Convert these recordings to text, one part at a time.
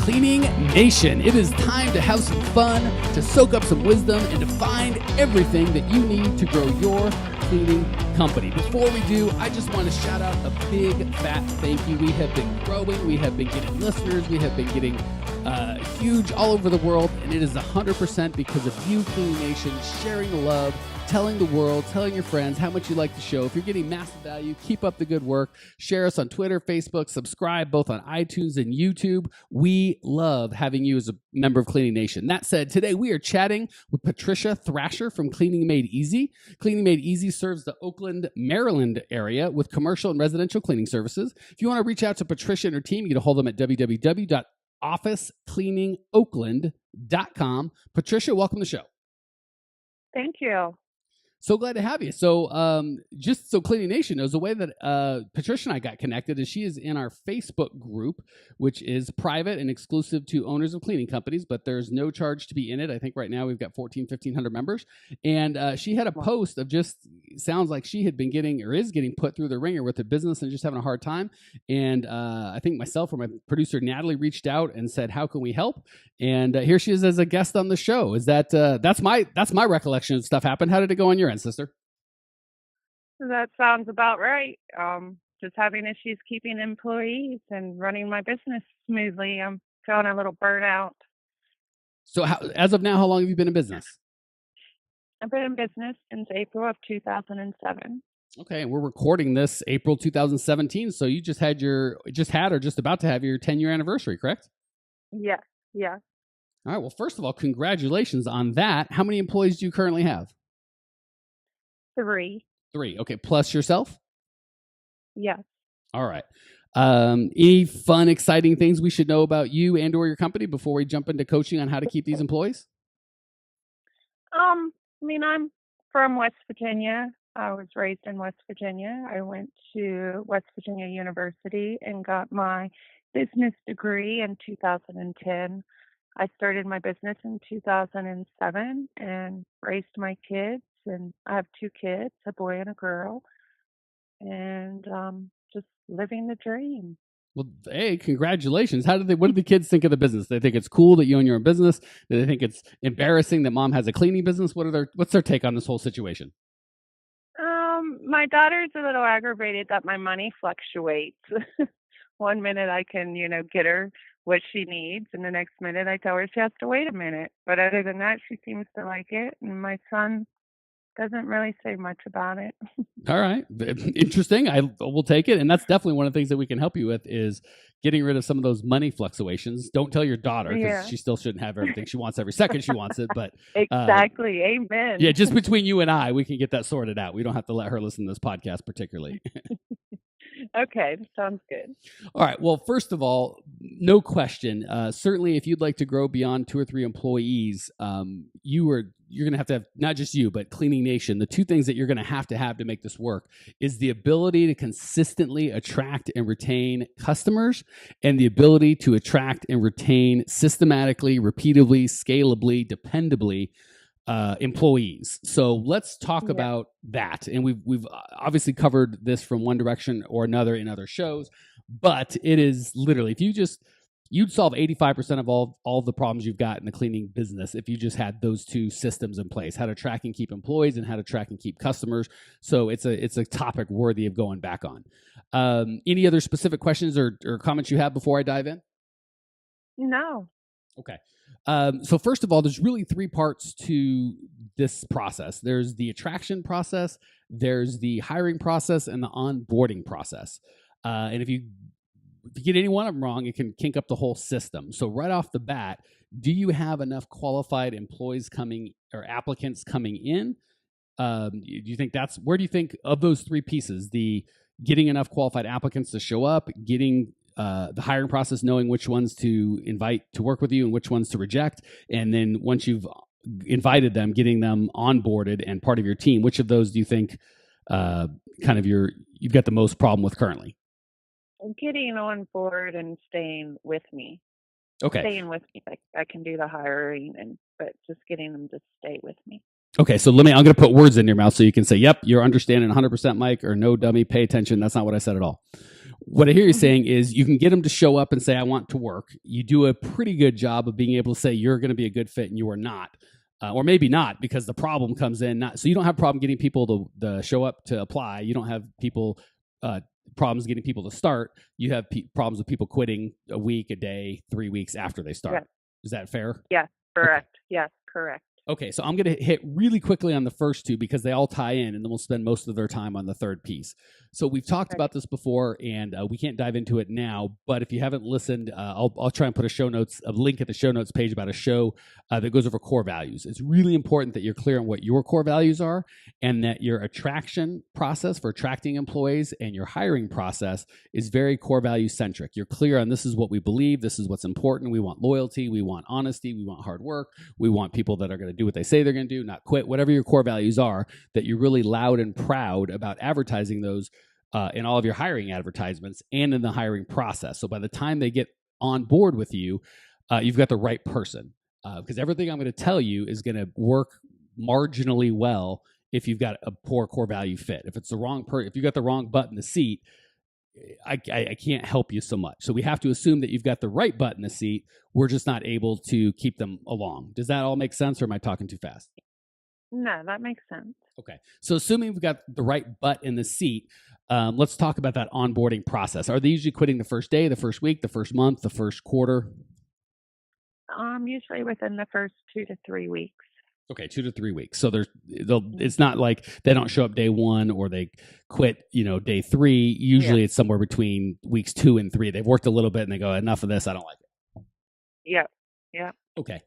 Cleaning Nation. It is time to have some fun, to soak up some wisdom, and to find everything that you need to grow your cleaning company. Before we do, I just want to shout out a big fat thank you. We have been growing. We have been getting listeners. We have been getting huge all over the world, and it is 100% because of you, Cleaning Nation, sharing the love, telling the world, telling your friends how much you like the show. If you're getting massive value, keep up the good work. Share us on Twitter, Facebook, subscribe both on iTunes and YouTube. We love having you as a member of Cleaning Nation. That said, today we are chatting with Patricia Thrasher from Cleaning Made Easy. Cleaning Made Easy serves the Oakland, Maryland area with commercial and residential cleaning services. If you want to reach out to Patricia and her team, you can hold them at www.officecleaningoakland.com. Patricia, welcome to the show. Thank you. So glad to have you. So just so Cleaning Nation knows, the way that Patricia and I got connected is she is in our Facebook group, which is private and exclusive to owners of cleaning companies, but there's no charge to be in it. I think right now we've got 1,500 members. And she had a post of just, sounds like she had been getting or is getting put through the ringer with her business and just having a hard time. And I think myself or my producer Natalie reached out and said, how can we help? And here she is as a guest on the show. Is that that's my recollection of stuff happened. How did it go on your end, sister? That sounds about right. Just having issues keeping employees and running my business smoothly. I'm feeling a little burnout. So as of now, how long have you been in business? I've been in business since April of 2007. Okay, we're recording this April 2017. So you just had or just about to have your 10-year anniversary, correct? Yes. Yeah. All right. Well, first of all, congratulations on that. How many employees do you currently have? 3. Okay. Plus yourself? Yes. All right. Any fun, exciting things we should know about you and or your company before we jump into coaching on how to keep these employees? I'm from West Virginia. I was raised in West Virginia. I went to West Virginia University and got my business degree in 2010. I started my business in 2007 and raised my kids. And I have 2 kids, a boy and a girl, and just living the dream. Well, hey, congratulations. What do the kids think of the business? They think it's cool that you own your own business? Do they think it's embarrassing that mom has a cleaning business? What's their take on this whole situation? My daughter's a little aggravated that my money fluctuates. One minute I can, get her what she needs, and the next minute I tell her she has to wait a minute. But other than that, she seems to like it, and my son doesn't really say much about it. All right. Interesting. I will take it. And that's definitely one of the things that we can help you with is getting rid of some of those money fluctuations. Don't tell your daughter because she still shouldn't have everything she wants every second she wants it. But exactly. Amen. Yeah, just between you and I, we can get that sorted out. We don't have to let her listen to this podcast particularly. Okay, sounds good. All right. Well, first of all, no question. Certainly, if you'd like to grow beyond 2 or 3 employees, you're going to have not just you, but Cleaning Nation. The 2 things that you're going to have to make this work is the ability to consistently attract and retain customers, and the ability to attract and retain systematically, repeatably, scalably, dependably employees. So let's talk about that. And we've obviously covered this from one direction or another in other shows, but it is literally, if you'd solve 85% of all the problems you've got in the cleaning business if you just had those 2 systems in place, how to track and keep employees and how to track and keep customers. So it's a topic worthy of going back on. Any other specific questions or comments you have before I dive in? No. Okay. So first of all, there's really 3 parts to this process. There's the attraction process, there's the hiring process, and the onboarding process. And if you get any one of them wrong, it can kink up the whole system. So right off the bat, do you have enough qualified employees coming or applicants coming in? Do you think where do you think of those 3 pieces, the getting enough qualified applicants to show up, getting the hiring process, knowing which ones to invite to work with you and which ones to reject, and then once you've invited them, getting them onboarded and part of your team, which of those do you think you've got the most problem with currently? Getting on board and staying with me. Okay. Staying with me. I can do the hiring, but just getting them to stay with me. Okay, so I'm going to put words in your mouth so you can say, yep, you're understanding 100%, Mike, or no, dummy, pay attention. That's not what I said at all. what I hear you saying is you can get them to show up and say, I want to work. You do a pretty good job of being able to say you're going to be a good fit and you are not. Or maybe not, because the problem comes in. So you don't have a problem getting people to show up to apply. You don't have problems getting people to start. You have problems with people quitting a week, a day, 3 weeks after they start. Yes. Is that fair? Yes, correct. Okay. Yes, correct. Okay, so I'm going to hit really quickly on the first two because they all tie in, and then we'll spend most of their time on the third piece. So we've talked about this before, and we can't dive into it now. But if you haven't listened, I'll try and put a link at the show notes page about a show that goes over core values. It's really important that you're clear on what your core values are, and that your attraction process for attracting employees and your hiring process is very core value centric. You're clear on this is what we believe, this is what's important. We want loyalty, we want honesty, we want hard work, we want people that are going to do what they say they're going to do, not quit, whatever your core values are, that you're really loud and proud about advertising those in all of your hiring advertisements and in the hiring process. So by the time they get on board with you, you've got the right person. Because everything I'm going to tell you is going to work marginally well if you've got a poor core value fit. If it's the wrong if you got the wrong butt in the seat, I can't help you so much. So we have to assume that you've got the right butt in the seat. We're just not able to keep them along. Does that all make sense, or am I talking too fast? No, that makes sense. Okay. So assuming we've got the right butt in the seat, let's talk about that onboarding process. Are they usually quitting the first day, the first week, the first month, the first quarter? Usually within the first 2 to 3 weeks. Okay, 2 to 3 weeks. So it's not like they don't show up day one or they quit, day 3. Usually it's somewhere between weeks 2 and 3. They've worked a little bit and they go, enough of this, I don't like it. Yep. Okay.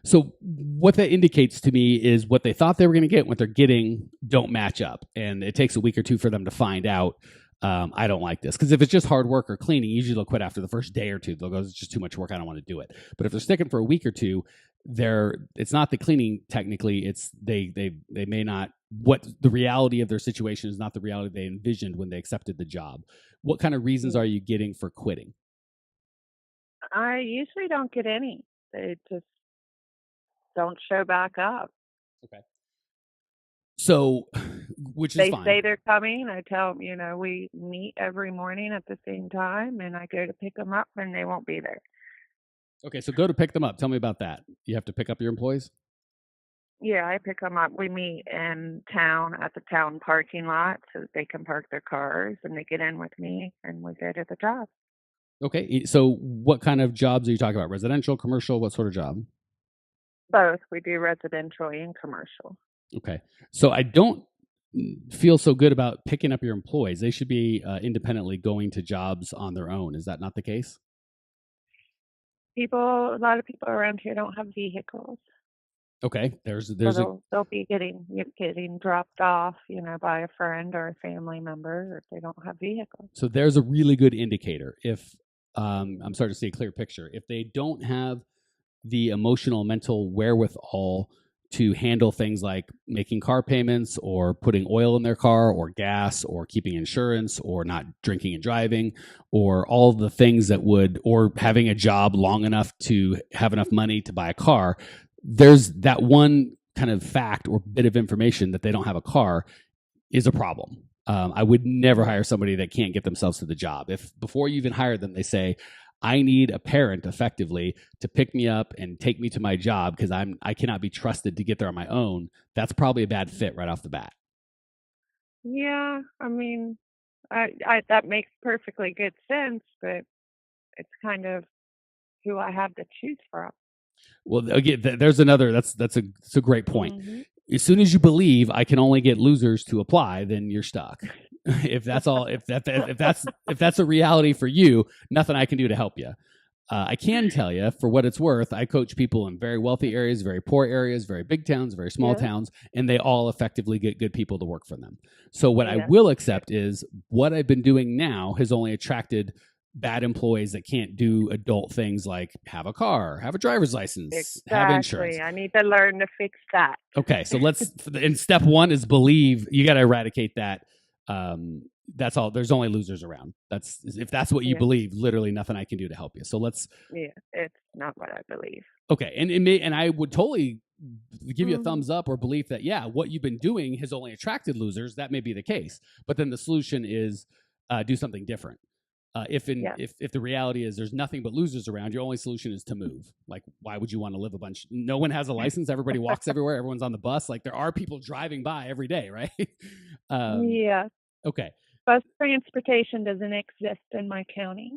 So what that indicates to me is what they thought they were going to get and what they're getting don't match up. And it takes a week or two for them to find out, I don't like this. Because if it's just hard work or cleaning, usually they'll quit after the first day or two. They'll go, it's just too much work, I don't want to do it. But if they're sticking for a week or two, it's not the cleaning technically, it's they may not, what the reality of their situation is not the reality they envisioned when they accepted the job. What kind of reasons are you getting for quitting? I usually don't get any. They just don't show back up. Okay. So, which is fine. They say they're coming. I tell them, we meet every morning at the same time, and I go to pick them up, and they won't be there. Okay, so go to pick them up. Tell me about that. You have to pick up your employees? Yeah, I pick them up. We meet in town at the town parking lot so that they can park their cars, and they get in with me, and we go to the job. Okay, so what kind of jobs are you talking about? Residential, commercial? What sort of job? Both. We do residential and commercial. Okay, so I don't feel so good about picking up your employees. They should be independently going to jobs on their own. Is that not the case? A lot of people around here don't have vehicles. Okay, so they'll be getting dropped off, by a friend or a family member if they don't have vehicles. So there's a really good indicator. If I'm starting to see a clear picture, if they don't have the emotional, mental wherewithal to handle things like making car payments or putting oil in their car or gas or keeping insurance or not drinking and driving or all the things or having a job long enough to have enough money to buy a car, there's that one kind of fact or bit of information that they don't have a car is a problem. I would never hire somebody that can't get themselves to the job. If before you even hire them, they say, I need a parent effectively to pick me up and take me to my job because I cannot be trusted to get there on my own, that's probably a bad fit right off the bat. Yeah, that makes perfectly good sense, but it's kind of who I have to choose from. Well, again, there's another. That's a great point. Mm-hmm. As soon as you believe I can only get losers to apply, then you're stuck. If that's all, if that's a reality for you, nothing I can do to help you. I can tell you, for what it's worth, I coach people in very wealthy areas, very poor areas, very big towns, very small towns, and they all effectively get good people to work for them. So what I will accept is what I've been doing now has only attracted bad employees that can't do adult things like have a car, have a driver's license, have insurance. I need to learn to fix that. Okay, so and step 1 is believe. You got to eradicate that. That's all. There's only losers around. If that's what you believe, literally nothing I can do to help you. So let's. Yeah, it's not what I believe. Okay, and I would totally give you a thumbs up or belief that what you've been doing has only attracted losers. That may be the case, but then the solution is do something different. If the reality is there's nothing but losers around, your only solution is to move. Like, why would you want to live a bunch? No one has a license. Everybody walks everywhere. Everyone's on the bus. Like, there are people driving by every day, right? Yeah. Okay. Bus transportation doesn't exist in my county.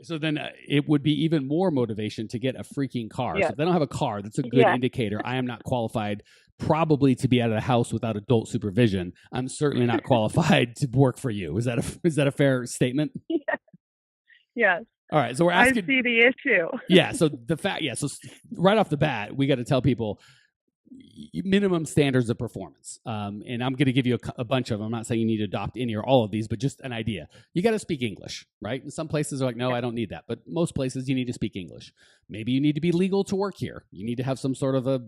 So then it would be even more motivation to get a freaking car. Yes. So if they don't have a car, that's a good indicator. I am not qualified probably to be out of the house without adult supervision. I'm certainly not qualified to work for you. Is that a fair statement? Yes. All right. So we're asking. I see the issue. Yeah. So so right off the bat, we got to tell people minimum standards of performance. And I'm going to give you a bunch of them. I'm not saying you need to adopt any or all of these, but just an idea. You got to speak English, right? And some places are like, no, I don't need that. But most places you need to speak English. Maybe you need to be legal to work here. You need to have some sort of a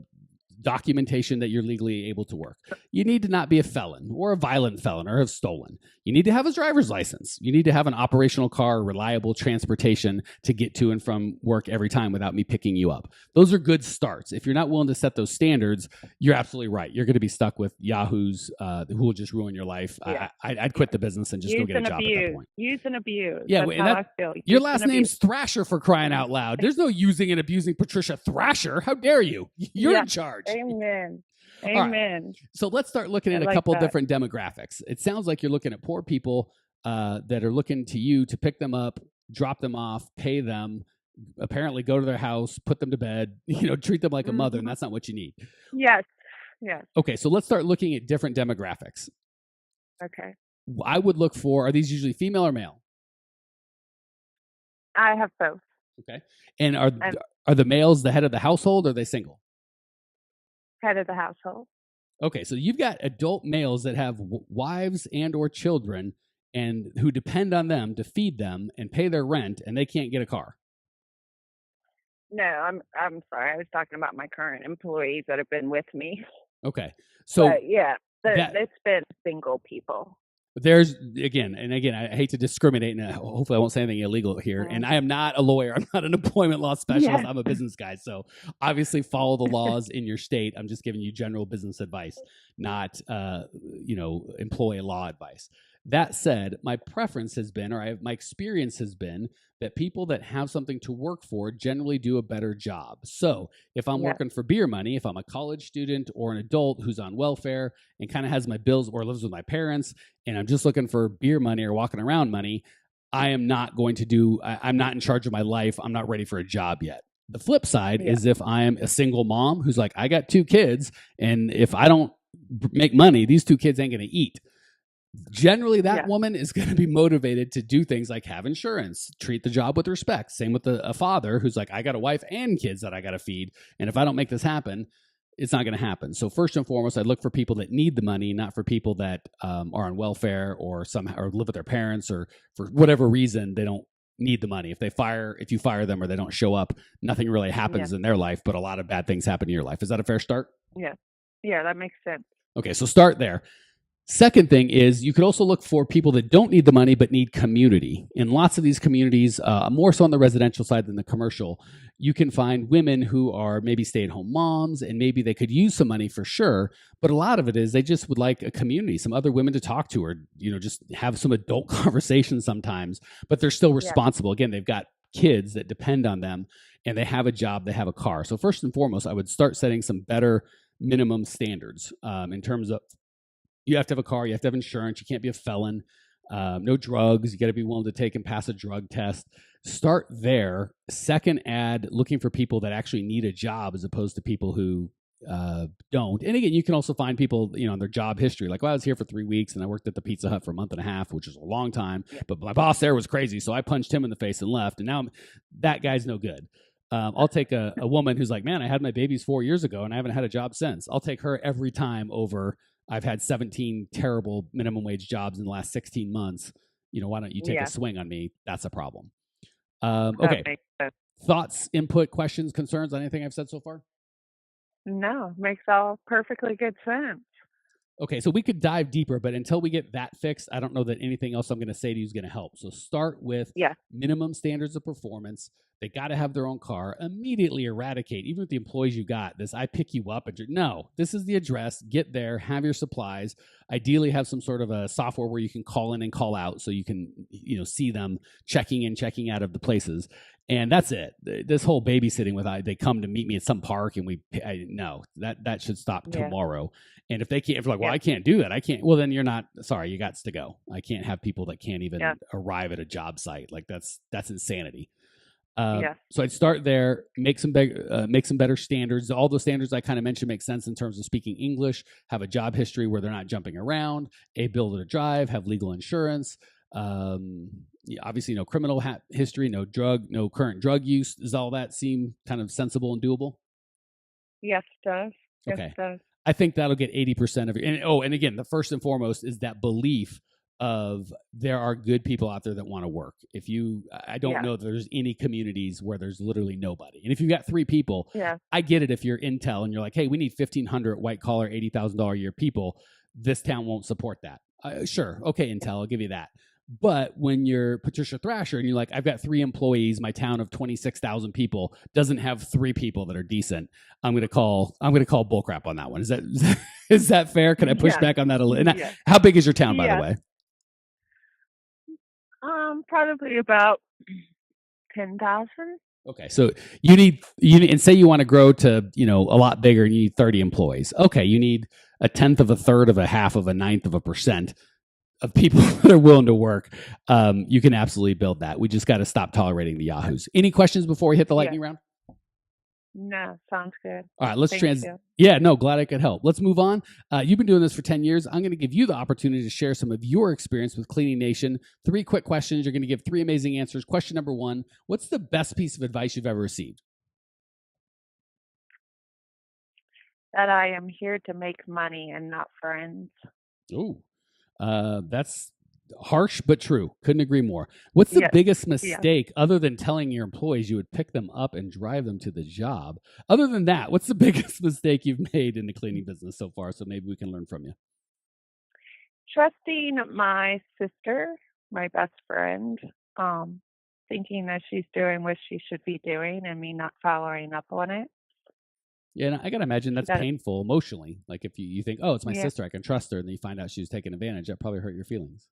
documentation that you're legally able to work. You need to not be a felon or a violent felon or have stolen. You need to have a driver's license. You need to have an operational car, reliable transportation to get to and from work every time without me picking you up. Those are good starts. If you're not willing to set those standards, you're absolutely right. You're going to be stuck with yahoos who will just ruin your life. Yeah. I'd quit the business and just go get a job at that point. Use and abuse. Yeah, that's how I feel. Your last name's Thrasher, for crying out loud. There's no using and abusing Patricia Thrasher. How dare you? You're in charge. Amen. Amen. Right. So let's start looking at a couple different demographics. It sounds like you're looking at poor people that are looking to you to pick them up, drop them off, pay them, apparently go to their house, put them to bed, treat them like a mother, and that's not what you need. Yes. Yes. Okay, so let's start looking at different demographics. Okay. I would look for, are these usually female or male? I have both. Okay. And are the males the head of the household or are they single? Head of the household. Okay, so you've got adult males that have wives and or children and who depend on them to feed them and pay their rent, and they can't get a car. No, I'm sorry. I was talking about my current employees that have been with me. Okay, so it's been single people. There's again, I hate to discriminate, and hopefully I won't say anything illegal here. And I am not a lawyer. I'm not an employment law specialist. I'm a business guy. So obviously follow the laws in your state. I'm just giving you general business advice, not employee law advice. That said, my preference has been, my experience has been that people that have something to work for generally do a better job. So if I'm working for beer money, if I'm a college student or an adult who's on welfare and kind of has my bills or lives with my parents, and I'm just looking for beer money or walking around money, I'm not in charge of my life. I'm not ready for a job yet. The flip side is if I am a single mom who's like, I got 2 kids, and if I don't make money, these 2 kids ain't going to eat. Generally, that woman is going to be motivated to do things like have insurance, treat the job with respect. Same with a father who's like, I got a wife and kids that I got to feed. And if I don't make this happen, it's not going to happen. So first and foremost, I look for people that need the money, not for people that are on welfare or live with their parents or for whatever reason, they don't need the money. If you fire them or they don't show up, nothing really happens in their life, but a lot of bad things happen in your life. Is that a fair start? Yeah. Yeah, that makes sense. Okay, so start there. Second thing is you could also look for people that don't need the money but need community. In lots of these communities, more so on the residential side than the commercial, you can find women who are maybe stay-at-home moms and maybe they could use some money for sure, but a lot of it is they just would like a community, some other women to talk to or just have some adult conversations sometimes, but they're still responsible. Again, they've got kids that depend on them and they have a job, they have a car. So first and foremost, I would start setting some better minimum standards in terms of you have to have a car, you have to have insurance, you can't be a felon, no drugs, you got to be willing to take and pass a drug test. Start there. Second, add looking for people that actually need a job as opposed to people who don't. And again, you can also find people, on their job history. Like, well, I was here for 3 weeks and I worked at the Pizza Hut for a month and a half, which is a long time. But my boss there was crazy, so I punched him in the face and left. And now that guy's no good. I'll take a woman who's like, man, I had my babies 4 years ago and I haven't had a job since. I'll take her every time over I've had 17 terrible minimum wage jobs in the last 16 months. Why don't you take a swing on me? That's a problem. Okay. Thoughts, input, questions, concerns on anything I've said so far? No, makes all perfectly good sense. Okay, so we could dive deeper, but until we get that fixed, I don't know that anything else I'm going to say to you is going to help. So start with Yeah. minimum standards of performance. They got to have their own car. Immediately eradicate, even with the employees you got, this I pick you up. No, this is the address. Get there, have your supplies. Ideally have some sort of a software where you can call in and call out so you can see them checking in, checking out of the places. And that's it. This whole babysitting they come to meet me at some park and no, that should stop tomorrow. And if they can't, if they're like, well, I can't do that. I can't. Well, then you're not, sorry, you got to go. I can't have people that can't even arrive at a job site. Like that's insanity. So I'd start there, make some better standards. All the standards I kind of mentioned make sense in terms of speaking English, have a job history where they're not jumping around, ability to drive, have legal insurance. Obviously no criminal history, no current drug use. Does all that seem kind of sensible and doable? Yes, it does. Yes, okay. It does. I think that'll get 80% of it. And again, the first and foremost is that belief of there are good people out there that want to work. I don't know that there's any communities where there's literally nobody. And if you've got 3 people, I get it if you're Intel and you're like, hey, we need 1,500 white collar, $80,000 a year people. This town won't support that. Sure. Okay, Intel, I'll give you that. But when you're Patricia Thrasher and you're like, I've got 3 employees, my town of 26,000 people doesn't have 3 people that are decent. I'm going to call bullcrap on that one. Is that fair? Can I push back on that a little? And how big is your town, by the way? Probably about 10,000. Okay, so you need, and say you want to grow to a lot bigger, and you need 30 employees. Okay, you need 1/10 of a third of a half of a 1/9 of a percent of people that are willing to work. You can absolutely build that. We just got to stop tolerating the yahoos. Any questions before we hit the lightning round? No, sounds good. All right, let's Yeah, no, glad I could help. Let's move on. You've been doing this for 10 years. I'm going to give you the opportunity to share some of your experience with Cleaning Nation. 3 quick questions. You're going to give 3 amazing answers. Question number 1, what's the best piece of advice you've ever received? That I am here to make money and not friends. Oh, that's harsh, but true. Couldn't agree more. What's the biggest mistake other than telling your employees you would pick them up and drive them to the job? Other than that, what's the biggest mistake you've made in the cleaning business so far? So maybe we can learn from you. Trusting my sister, my best friend, thinking that she's doing what she should be doing and me not following up on it. Yeah, and I got to imagine that's painful emotionally. Like if you think, oh, it's my sister, I can trust her, and then you find out she was taking advantage, that probably hurt your feelings.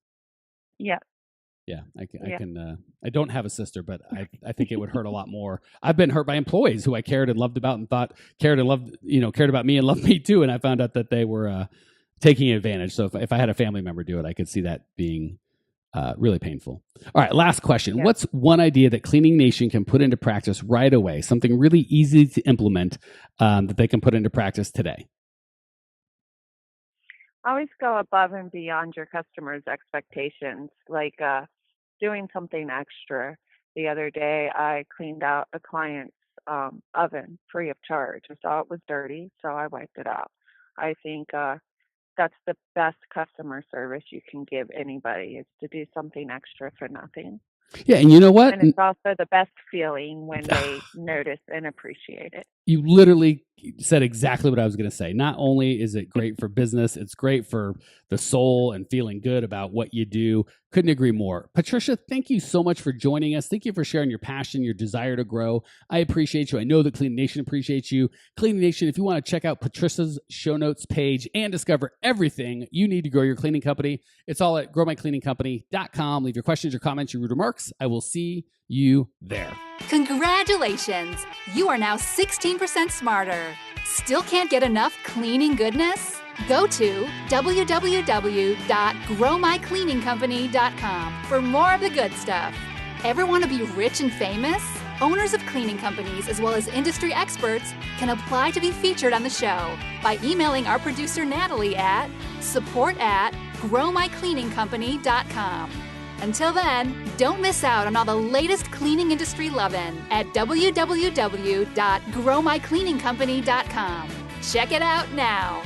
Yeah. Yeah, I can. I don't have a sister, but I think it would hurt a lot more. I've been hurt by employees who I cared and loved about and thought cared about me and loved me too, and I found out that they were taking advantage. So if I had a family member do it, I could see that being really painful. All right, last question. Yeah. What's one idea that Cleaning Nation can put into practice right away? Something really easy to implement that they can put into practice today? Always go above and beyond your customers' expectations, like doing something extra. The other day, I cleaned out a client's oven free of charge. I saw it was dirty, so I wiped it out. I think that's the best customer service you can give anybody, is to do something extra for nothing. Yeah, and you know what? And it's also the best feeling when they notice and appreciate it. You literally said exactly what I was going to say. Not only is it great for business, it's great for the soul and feeling good about what you do. Couldn't agree more. Patricia, thank you so much for joining us. Thank you for sharing your passion, your desire to grow. I appreciate you. I know that Cleaning Nation appreciates you. Cleaning Nation, if you want to check out Patricia's show notes page and discover everything you need to grow your cleaning company, it's all at growmycleaningcompany.com. Leave your questions, your comments, your rude remarks. I will see you there. Congratulations! You are now 16% smarter. Still can't get enough cleaning goodness? Go to www.growmycleaningcompany.com for more of the good stuff. Ever want to be rich and famous? Owners of cleaning companies, as well as industry experts, can apply to be featured on the show by emailing our producer Natalie at support@growmycleaningcompany.com. Until then, don't miss out on all the latest cleaning industry lovin' at www.growmycleaningcompany.com. Check it out now.